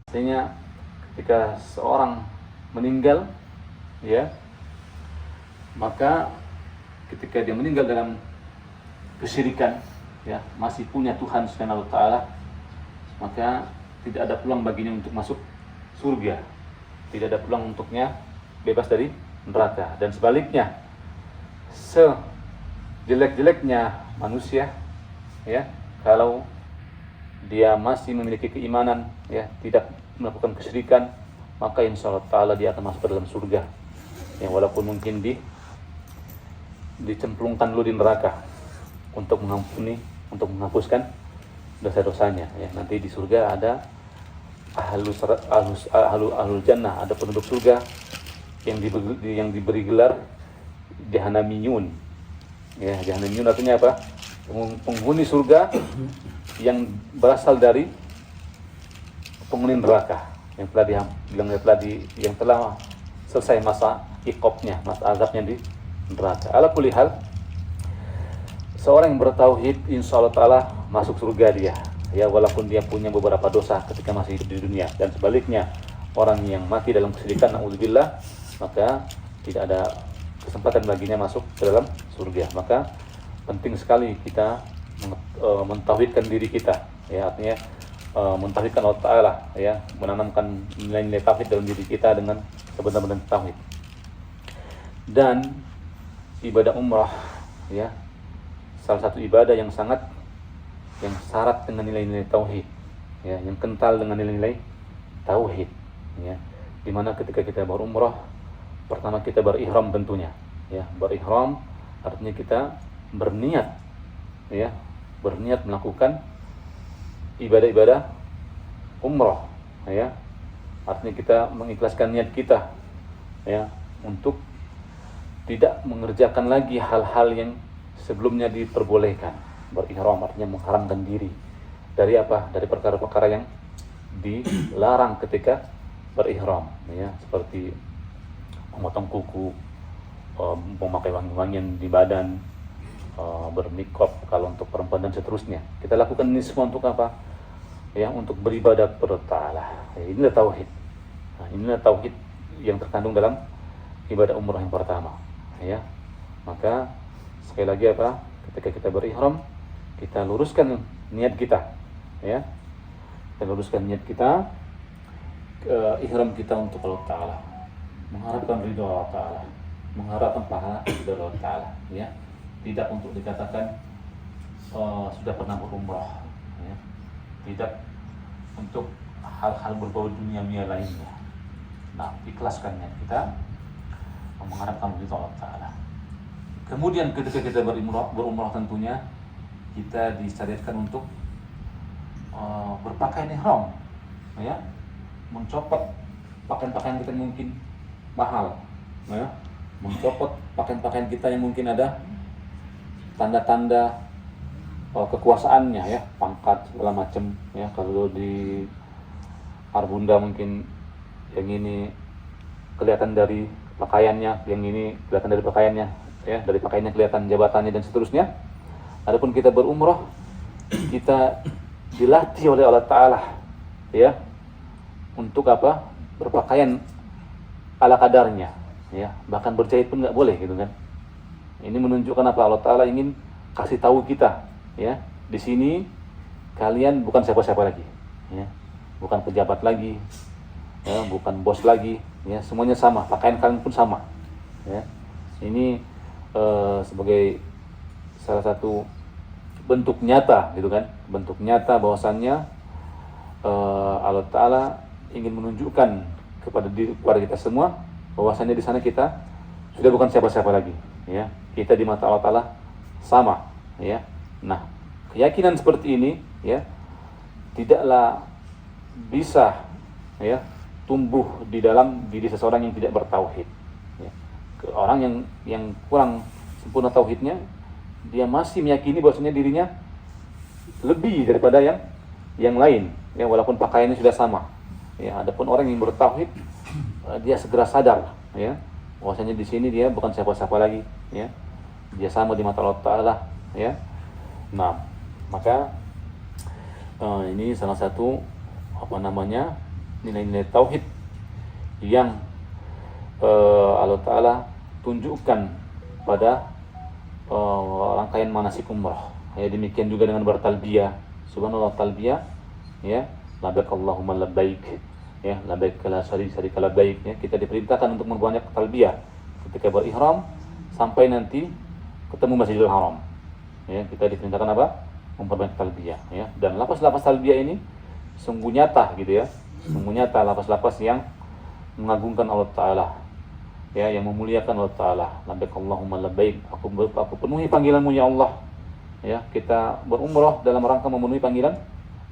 Artinya ketika seorang meninggal, ya, maka ketika dia meninggal dalam kesyirikan, ya, masih punya Tuhan Subhanahu wa taala, maka tidak ada peluang baginya untuk masuk surga. Tidak ada peluang untuknya bebas dari neraka. Dan sebaliknya, sejelek-jeleknya manusia, ya, kalau dia masih memiliki keimanan, ya, tidak melakukan kesyirikan, maka insya Allah ta'ala dia akan masuk ke dalam surga, yang walaupun mungkin dicemplungkan dulu di neraka untuk mengampuni, untuk menghapuskan dosa-dosanya, ya. Nanti di surga ada ahlul jannah, ada penduduk surga yang diberi gelar Jahannamiyun, ya. Jahannamiyun artinya apa? Penghuni surga yang berasal dari penghuni neraka yang telah selesai masa iqobnya, masa azabnya di neraka. Ala kulli hal, seorang yang bertauhid insya Allah ta'ala masuk surga dia, ya, walaupun dia punya beberapa dosa ketika masih hidup di dunia. Dan sebaliknya, orang yang mati dalam kesyirikan, na'udzubillah, maka tidak ada kesempatan baginya masuk ke dalam surga. Maka penting sekali kita mentauhidkan diri kita, ya, artinya mentauhidkan Allah Ta'ala, ya, menanamkan nilai-nilai tauhid dalam diri kita dengan sebenar-benar tauhid. Dan ibadah umrah, ya, salah satu ibadah yang syarat dengan nilai-nilai tauhid, ya, yang kental dengan nilai-nilai tauhid, ya. Dimana ketika kita berumrah, pertama kita berihram tentunya, ya. Berihram artinya kita berniat, ya, berniat melakukan ibadah-ibadah umrah, ya. Artinya kita mengikhlaskan niat kita, ya, untuk tidak mengerjakan lagi hal-hal yang sebelumnya diperbolehkan. Berihram artinya mengharamkan diri dari apa? Dari perkara-perkara yang dilarang ketika berihram, ya, seperti memotong kuku, memakai wangi-wangian di badan, bermikop kalau untuk perempuan dan seterusnya. Kita lakukan ini semua untuk apa? Ya, untuk beribadah kepada Ta'ala. Ya, inilah tauhid. Nah, inilah tauhid yang terkandung dalam ibadah umrah yang pertama, ya. Maka sekali lagi apa? Ketika kita berihram, kita luruskan niat kita, ya. Kita luruskan niat kita, ihram kita untuk Allah Ta'ala, mengharapkan ridha Allah Ta'ala, mengharapkan pahala dari Allah Ta'ala, ya. Tidak untuk dikatakan sudah pernah berumrah, ya. Tidak untuk hal-hal berbau duniawi lainnya. Nah, ikhlaskan niat kita, mengharapkan ridha Allah Ta'ala. Kemudian ketika kita berumrah tentunya kita disyariatkan untuk berpakaian ihram, ya, mencopot pakaian-pakaian kita yang mungkin mahal, ya, mencopot pakaian-pakaian kita yang mungkin ada tanda-tanda kekuasaannya, ya, pangkat segala macam, ya. Kalau di Arbunda mungkin yang ini kelihatan dari pakaiannya, yang ini kelihatan dari pakaiannya, ya, dari pakaiannya kelihatan jabatannya dan seterusnya. Adapun kita berumrah, kita dilatih oleh Allah Ta'ala, ya, untuk apa? Berpakaian ala kadarnya, ya, bahkan berjahit pun nggak boleh, gitu kan. Ini menunjukkan apa? Allah Ta'ala ingin kasih tahu kita, ya, di sini kalian bukan siapa-siapa lagi, ya, bukan pejabat lagi, ya, bukan bos lagi, ya, semuanya sama, pakaian kalian pun sama, ya. Ini sebagai salah satu bentuk nyata, gitu kan, bentuk nyata bahwasannya Allah Ta'ala ingin menunjukkan kepada kita semua bahwasannya di sana kita sudah bukan siapa-siapa lagi, ya. Kita di mata Allah Ta'ala sama, ya. Nah, keyakinan seperti ini, ya, tidaklah bisa, ya, tumbuh di dalam diri seseorang yang tidak bertauhid, ya. Orang yang kurang sempurna tauhidnya, dia masih meyakini bahwasanya dirinya lebih daripada yang lain, ya, walaupun pakaiannya sudah sama, ya. Adapun orang yang bertauhid, dia segera sadar, ya, bahwasanya di sini dia bukan siapa-siapa lagi, ya. Dia sama di mata Allah Ta'ala, ya. Nah, maka ini salah satu nilai-nilai tauhid yang Allah Ta'ala tunjukkan pada rangkaian manasik umrah. Ya, demikian juga dengan bertalbiyah. Subhanallah, talbiyah, ya, labbaik Allahumma labbaik, ya, labbaik la syarika labbaik, ya. Kita diperintahkan untuk memperbanyak talbiyah ketika berihram sampai nanti ketemu Masjidil Haram. Ya, kita diperintahkan apa? Memperbanyak talbiyah, ya. Dan lafaz-lafaz talbiyah ini sungguh nyata gitu ya. Sungguh nyata lafaz-lafaz yang mengagungkan Allah Ta'ala, ya, yang memuliakan Allah Ta'ala. Labbaik Allahumma labbaik, aku penuhi panggilanmu ya Allah. Ya, kita berumrah dalam rangka memenuhi panggilan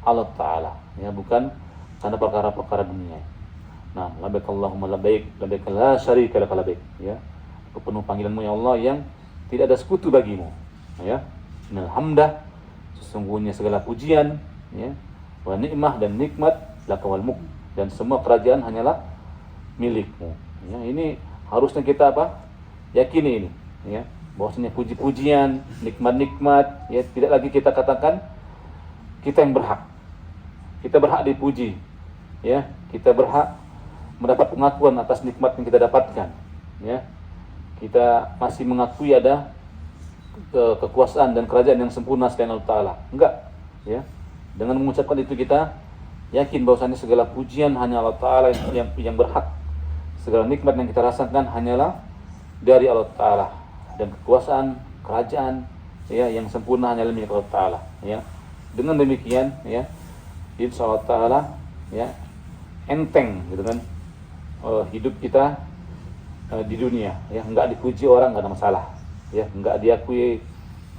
Allah Ta'ala, ya, bukan karena perkara-perkara dunia. Nah, labbaik Allahumma labbaik, labbaik la syarika laka labbaik, ya. Aku penuh panggilanmu ya Allah yang tidak ada sekutu bagimu, ya. Innal hamdah, sesungguhnya segala pujian, ya, wa ni'mah dan nikmat laka wal mulk, dan semua kerajaan hanyalah milikmu. Ya, ini harusnya kita apa? Yakini ini, ya, bahwasanya puji-pujian, nikmat-nikmat, ya, tidak lagi kita katakan kita yang berhak. Kita berhak dipuji, ya, kita berhak mendapat pengakuan atas nikmat yang kita dapatkan, ya. Kita masih mengakui ada kekuasaan dan kerajaan yang sempurna selain Allah Ta'ala. Enggak, ya. Dengan mengucapkan itu kita yakin bahwasanya segala pujian hanya Allah Ta'ala yang berhak. Segala nikmat yang kita rasakan hanyalah dari Allah Ta'ala, dan kekuasaan, kerajaan, ya, yang sempurna hanyalah milik Allah Ta'ala, ya. Dengan demikian, ya, insya Allah Ta'ala, ya, enteng gitu kan hidup kita di dunia, ya, enggak dipuji orang enggak ada masalah, ya, enggak diakui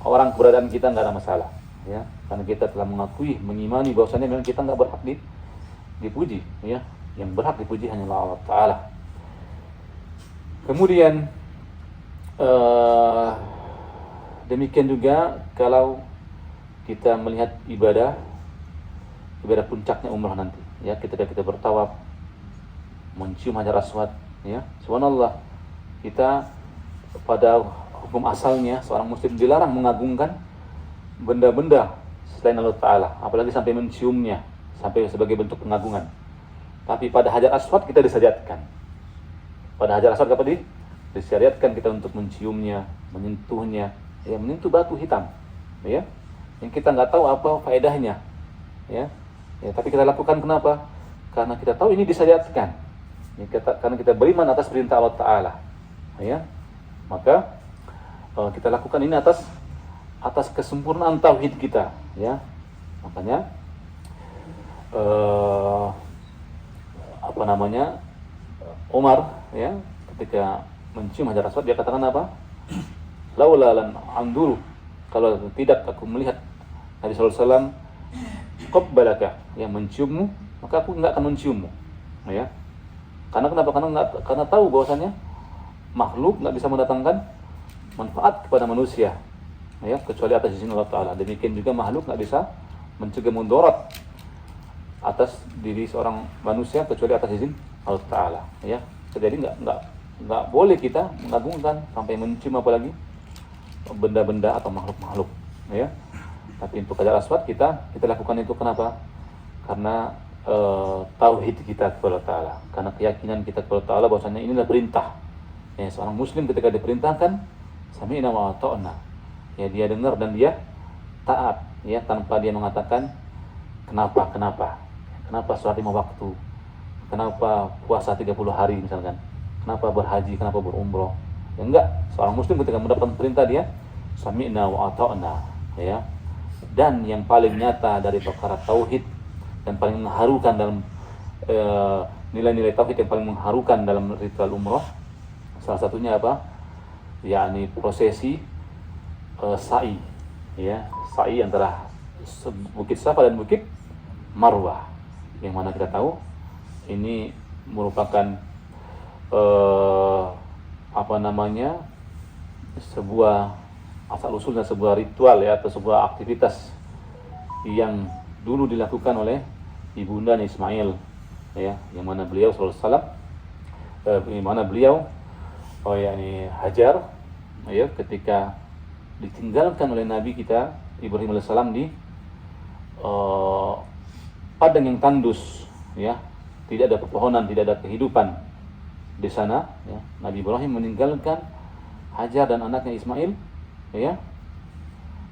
orang keberadaan kita enggak ada masalah, ya, karena kita telah mengakui, mengimani bahwasanya memang kita enggak berhak dipuji, ya, yang berhak dipuji hanyalah Allah Ta'ala. Kemudian demikian juga kalau kita melihat ibadah puncaknya umrah nanti, ya, ketika kita bertawaf, mencium Hajar Aswad, ya, subhanallah, kita pada hukum asalnya seorang muslim dilarang mengagungkan benda-benda selain Allah Ta'ala, apalagi sampai menciumnya, sampai sebagai bentuk pengagungan. Tapi pada Hajar Aswad kita disyariatkan. Pada Hajar Aswad apa disyariatkan kita untuk menciumnya, menyentuhnya, ya, menyentuh batu hitam, ya, yang kita nggak tahu apa faedahnya, ya, ya, tapi kita lakukan kenapa? Karena kita tahu ini disyariatkan, ya, karena kita beriman atas perintah Allah Ta'ala, ya, maka kita lakukan ini atas kesempurnaan tauhid kita, ya. Makanya Umar, ya, ketika mencium Hajar Aswad dia katakan apa? Laula lan anduru, kalau tidak aku melihat Nabi sallallahu alaihi wasallam qabbalaka, yang menciummu, maka aku enggak akan menciummu, ya. Karena kenapa? Karena tahu bahwasanya makhluk enggak bisa mendatangkan manfaat kepada manusia, ya, kecuali atas izin Allah Ta'ala. Demikian juga makhluk enggak bisa mencegah mudarat atas diri seorang manusia kecuali atas izin Allah Ta'ala, ya. Jadi enggak boleh kita mengagungkan sampai mencium apalagi benda-benda atau makhluk-makhluk, ya. Tapi untuk Hajar Aswad kita lakukan itu kenapa? Karena tauhid kita kepada Allah Ta'ala, karena keyakinan kita kepada Allah Ta'ala bahwasanya inilah perintah. Ya, seorang muslim ketika diperintahkan sami'na wa ata'na, ya, dia dengar dan dia taat, ya, tanpa dia mengatakan kenapa sholat 5 waktu, kenapa puasa 30 hari misalkan, kenapa berhaji, kenapa berumrah. Ya, enggak, seorang muslim ketika mendapatkan perintah dia sami'na wa ata'na, ya. Dan yang paling nyata dari perkara tauhid dan paling mengharukan dalam nilai-nilai tauhid yang paling mengharukan dalam ritual umrah, salah satunya apa? Yakni prosesi sa'i, ya, sa'i antara Bukit Safa dan Bukit Marwah, yang mana kita tahu ini merupakan sebuah asal usulnya sebuah ritual, ya, atau sebuah aktivitas yang dulu dilakukan oleh ibunda Ismail, ya, yang mana beliau sallallahu alaihi wasallam, yakni Hajar, ya, ketika ditinggalkan oleh Nabi kita Ibrahim alaihissalam di padang yang tandus, ya, tidak ada pepohonan, tidak ada kehidupan di sana, ya. Nabi Ibrahim meninggalkan Hajar dan anaknya Ismail, ya.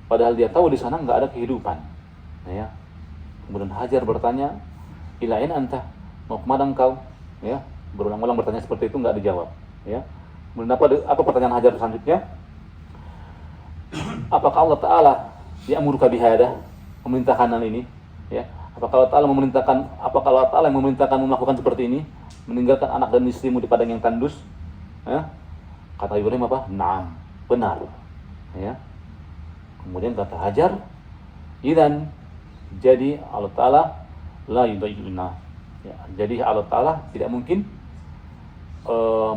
Padahal dia tahu di sana nggak ada kehidupan, ya. Kemudian Hajar bertanya, ila aina anta? Mau kemana engkau? Ya, berulang-ulang bertanya seperti itu, nggak dijawab, ya. Kemudian apa pertanyaan Hajar selanjutnya? Apakah Allah Ta'ala ya'muruka bihada, memerintahkan hal ini, ya? Apakah Allah Ta'ala yang memerintahkan melakukan seperti ini, meninggalkan anak dan istrimu di padang yang tandus, ya? Kata Ibrahim apa? Naam, benar, ya. Kemudian kata Hajar, idzan, jadi Allah Ta'ala la yudayyi'una, ya, jadi Allah Ta'ala tidak mungkin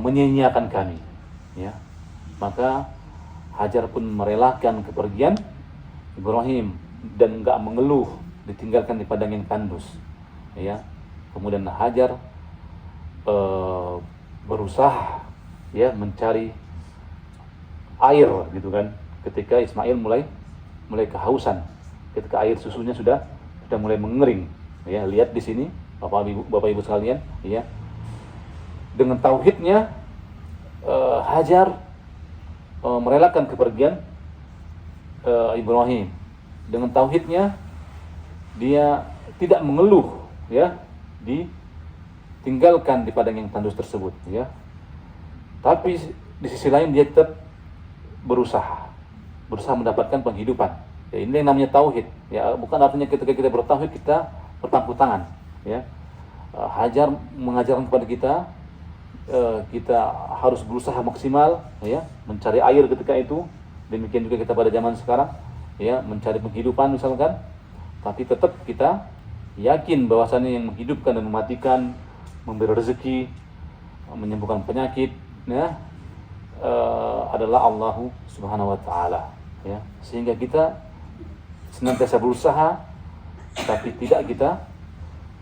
menyia-nyiakan kami, ya. Maka Hajar pun merelakan kepergian Ibrahim dan enggak mengeluh ditinggalkan di padang yang tandus, ya. Kemudian Hajar berusaha, ya, mencari air, gitu kan, ketika Ismail mulai kehausan, ketika air susunya sudah mulai mengering, ya. Lihat di sini Bapak Ibu sekalian, ya, dengan tauhidnya Hajar merelakan kepergian Ibrahim. Dengan tauhidnya dia tidak mengeluh, ya, ditinggalkan di padang yang tandus tersebut, ya. Tapi di sisi lain dia tetap berusaha mendapatkan penghidupan. Ya, ini yang namanya tauhid, ya. Bukan artinya ketika kita bertauhid kita berpangku tangan, ya. Hajar mengajarkan kepada kita harus berusaha maksimal, ya, mencari air ketika itu. Demikian juga kita pada zaman sekarang, ya, mencari penghidupan misalkan. Tapi tetap kita yakin bahwasannya yang menghidupkan dan mematikan, memberi rezeki, menyembuhkan penyakit, ya, adalah Allah Subhanahu wa Ta'ala, ya. Sehingga kita senantiasa berusaha, tapi tidak kita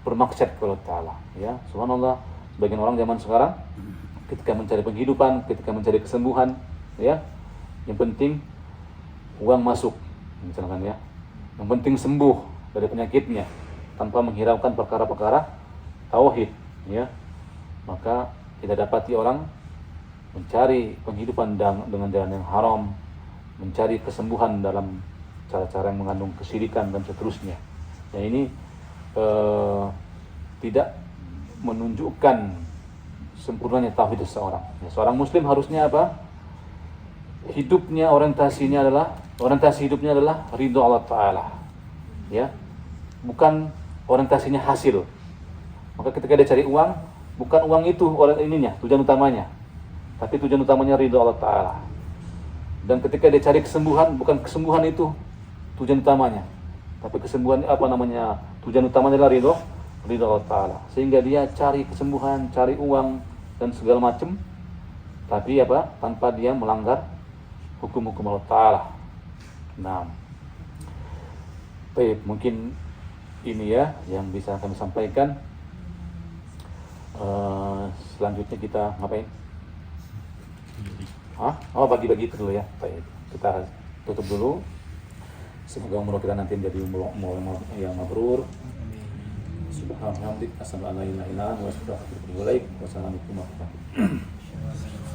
bermaksud kepada Allah Ta'ala, ya. Subhanallah, sebagian orang zaman sekarang ketika mencari penghidupan, ketika mencari kesembuhan, ya, yang penting uang masuk, misalkan, ya. Yang penting sembuh dari penyakitnya tanpa menghiraukan perkara-perkara tauhid, ya. Maka kita dapati orang mencari penghidupan dengan jalan yang haram, mencari kesembuhan dalam cara-cara yang mengandung kesyirikan dan seterusnya. Ya, ini tidak menunjukkan sempurnanya tauhid seseorang. Ya, seorang muslim harusnya apa? Orientasi hidupnya adalah ridho Allah Ta'ala, ya. Bukan orientasinya hasil. Maka ketika dia cari uang, bukan uang itu tujuan utamanya, tapi tujuan utamanya ridho Allah Ta'ala. Dan ketika dia cari kesembuhan, bukan kesembuhan itu tujuan utamanya, tapi tujuan utamanya adalah ridho Allah Ta'ala. Sehingga dia cari kesembuhan, cari uang dan segala macam, tapi tanpa dia melanggar hukum-hukum Allah Ta'ala. Nah, baik, mungkin ini, ya, yang bisa kami sampaikan. Selanjutnya kita ngapain? Bagi-bagi itu dulu, ya. Baik, kita tutup dulu. Semoga umroh kita nanti menjadi umroh yang mabrur. Subhanallah, asyhadu an la ilaha illa anta, wa astaghfiruka wa atubu ilaik. Wassalamualaikum warahmatullahi wabarakatuh.